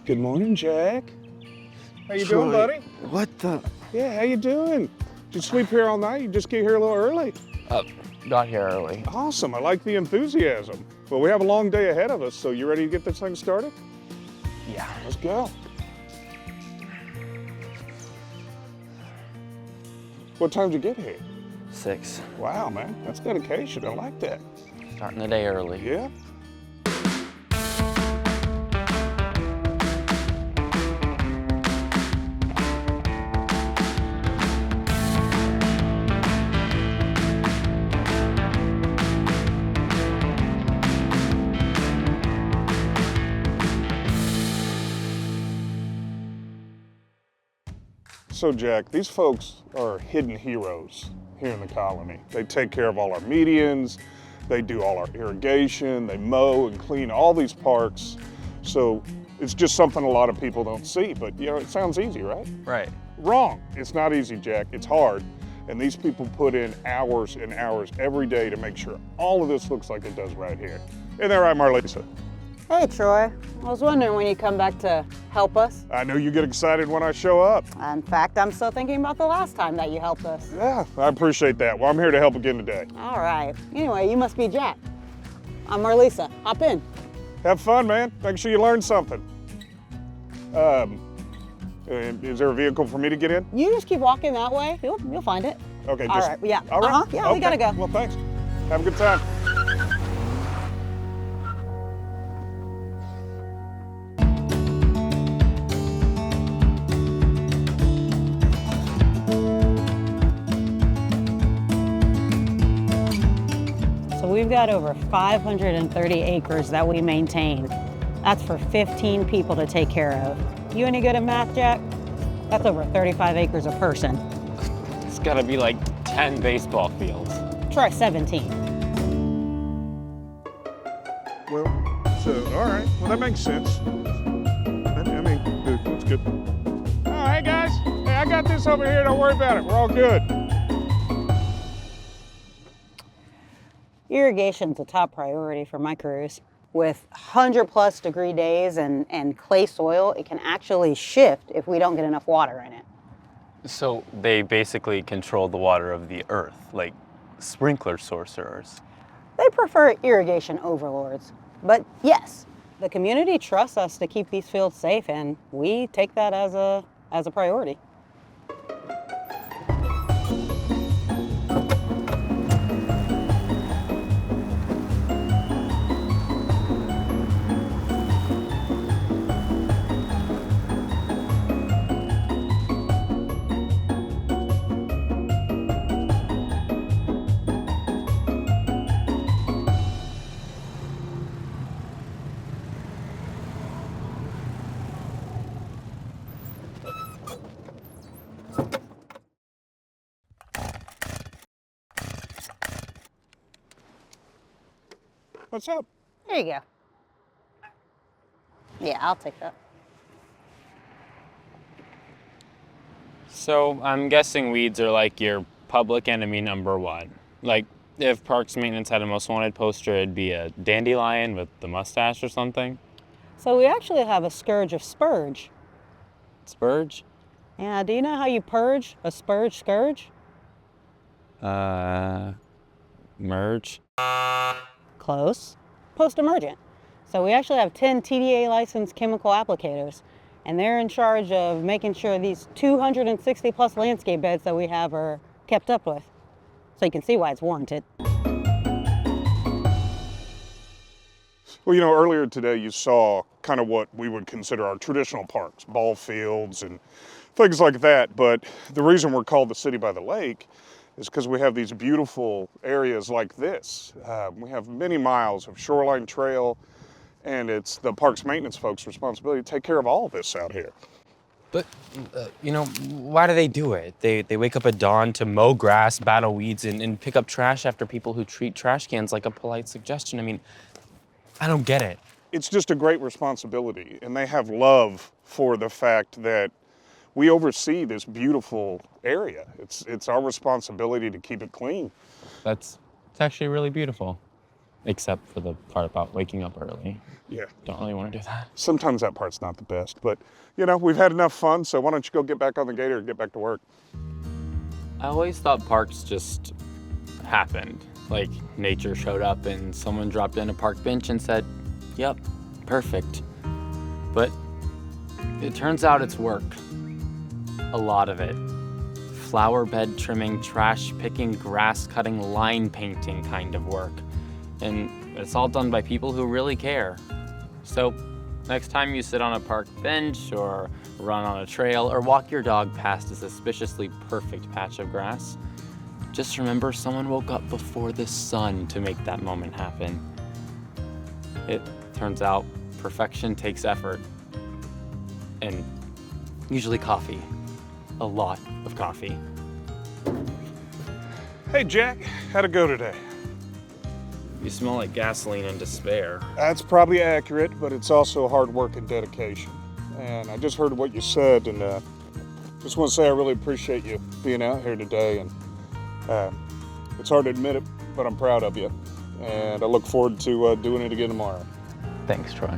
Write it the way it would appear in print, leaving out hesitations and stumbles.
Good morning, Jack. How you doing, Troy, buddy? What the? Yeah, how you doing? Did you sleep here all night? You just get here a little early. Got here early. Awesome, I like the enthusiasm. Well, we have a long day ahead of us, so you ready to get this thing started? Yeah. Let's go. What time did you get here? 6. Wow, man, that's dedication. I like that. Starting the day early. Yeah. So Jack, these folks are hidden heroes here in the colony. They take care of all our medians, they do all our irrigation, they mow and clean all these parks. So it's just something a lot of people don't see, but you know, it sounds easy, right? Right. Wrong, it's not easy, Jack, it's hard. And these people put in hours and hours every day to make sure all of this looks like it does right here. Isn't that right, Marlisa? Hey, Troy. I was wondering when you come back to help us. I know you get excited when I show up. In fact, I'm still thinking about the last time that you helped us. Yeah, I appreciate that. Well, I'm here to help again today. All right. Anyway, you must be Jack. I'm Marlisa. Hop in. Have fun, man. Make sure you learn something. Is there a vehicle for me to get in? You just keep walking that way. You'll find it. Okay, All just, right. Yeah. All right. Yeah, okay. we gotta go. Well, thanks. Have a good time. So we've got over 530 acres that we maintain. That's for 15 people to take care of. You any good at math, Jack? That's over 35 acres a person. It's gotta be like 10 baseball fields. Try 17. Well, so, all right. Well, that makes sense. I mean, that's good. Oh, hey, guys. Hey, I got this over here. Don't worry about it. We're all good. Irrigation's a top priority for my crews. With 100+ degree days and clay soil, it can actually shift if we don't get enough water in it. So they basically control the water of the earth, like sprinkler sorcerers. They prefer irrigation overlords. But yes, the community trusts us to keep these fields safe, and we take that as a priority. What's up? There you go. Yeah, I'll take that. So I'm guessing weeds are like your public enemy #1. Like if Parks Maintenance had a most wanted poster, it'd be a dandelion with the mustache or something. So we actually have a scourge of spurge. Spurge? Yeah, do you know how you purge a spurge scourge? Merge? Close. Post-emergent. So we actually have 10 TDA licensed chemical applicators, and they're in charge of making sure these 260+ landscape beds that we have are kept up with. So you can see why it's warranted. Well, you know, earlier today you saw kind of what we would consider our traditional parks, ball fields and things like that. But the reason we're called the City by the Lake is because we have these beautiful areas like this. We have many miles of shoreline trail, and it's the parks maintenance folks' responsibility to take care of all of this out here. But, why do they do it? They wake up at dawn to mow grass, battle weeds, and pick up trash after people who treat trash cans like a polite suggestion. I mean, I don't get it. It's just a great responsibility, and they have love for the fact that we oversee this beautiful area. It's our responsibility to keep it clean. It's actually really beautiful. except for the part about waking up early. Yeah. Don't really want to do that. Sometimes that part's not the best, but we've had enough fun, so why don't you go get back on the gator and get back to work? I always thought parks just happened. Like nature showed up and someone dropped in a park bench and said, yep, perfect. But it turns out it's work. A lot of it. Flower bed trimming, trash picking, grass cutting, line painting kind of work. And it's all done by people who really care. So next time you sit on a park bench or run on a trail or walk your dog past a suspiciously perfect patch of grass, just remember someone woke up before the sun to make that moment happen. It turns out perfection takes effort. And usually coffee. A lot of coffee. Hey Jack, how'd it go today? You smell like gasoline and despair. That's probably accurate, but it's also hard work and dedication. And I just heard what you said, and just want to say I really appreciate you being out here today. And it's hard to admit it, but I'm proud of you. And I look forward to doing it again tomorrow. Thanks, Troy.